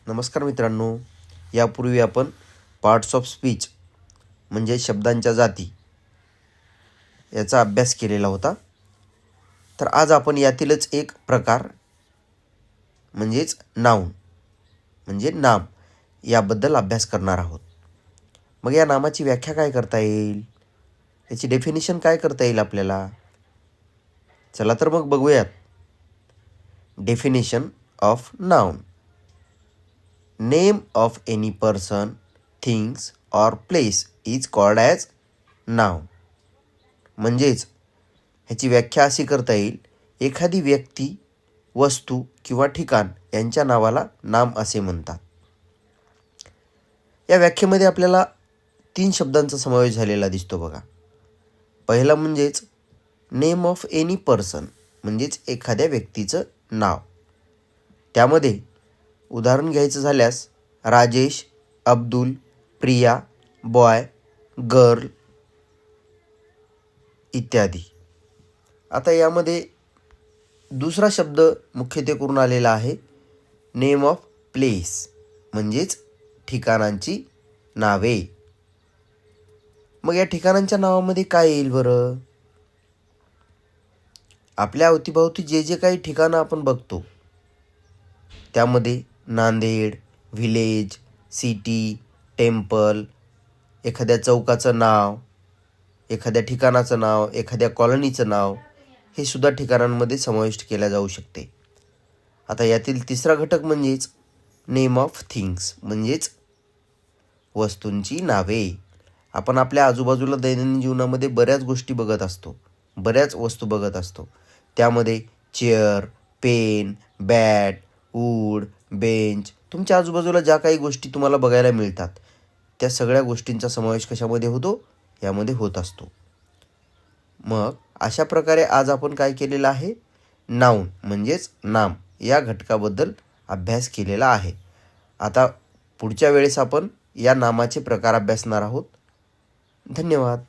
नमस्कार मित्रांनो, यापूर्वी आपण पार्ट्स ऑफ स्पीच म्हणजे शब्दांच्या जाती याचा अभ्यास केलेला होता. तर आज आपण यातीलच एक प्रकार म्हणजेच नाउन म्हणजे नाम याबद्दल अभ्यास करणार आहोत. मग या नामाची व्याख्या काय करता येईल, याची डेफिनेशन काय करता येईल आपल्याला. चला तर मग बघूयात. Definition of noun: name of any person, things or place is called as noun. म्हणजेच ह्याची व्याख्या अशी करता येईल, एखादी व्यक्ती, वस्तू किंवा ठिकाण यांच्या नावाला नाम असे म्हणतात. या व्याख्येमध्ये आपल्याला 3 शब्दांचा समावेश झालेला दिसतो बघा. पहिला म्हणजेच नेम ऑफ एनी पर्सन म्हणजेच एखाद्या व्यक्तीचं नाव. त्यामध्ये उदाहरण घ्यायचं झाल्यास राजेश, अब्दुल, प्रिया, बॉय, गर्ल इत्यादी. आता यामध्ये दुसरा शब्द मुख्यत्वे करून आलेला आहे, नेम ऑफ प्लेस म्हणजेच ठिकाणांची नावे. मग या ठिकाणांच्या नावामध्ये काय येईल बरं. आपल्या अवतीभोवती जे जे काही ठिकाणं आपण बघतो त्यामध्ये नांदेड, व्हिलेज, सिटी, टेम्पल, एखाद्या चौकाचं नाव, एखाद्या ठिकाणाचं नाव, एखाद्या कॉलनीचं नाव, हे सुद्धा ठिकाणांमध्ये समाविष्ट केल्या जाऊ शकते. आता यातील तिसरा घटक म्हणजेच नेम ऑफ थिंग्स म्हणजेच वस्तूंची नावे. आपण आपल्या आजूबाजूला दैनंदिन जीवनामध्ये बऱ्याच गोष्टी बघत असतो, बऱ्याच वस्तू बघत असतो. त्यामध्ये chair, pen, bat, wood, bench, तुमच्या आजूबाजूला ज्या काही गोष्टी तुम्हाला बघायला मिळतात त्या सगळ्या गोष्टींचा समावेश कशामध्ये होतो, यामध्ये होत असतो. मग अशा प्रकारे आज आपण काय केलेलं आहे, नाउन म्हणजेच नाम या घटकाबद्दल अभ्यास केलेला आहे. आता पुढच्या वेळेस आपण या नामाचे प्रकार अभ्यासणार आहोत. धन्यवाद.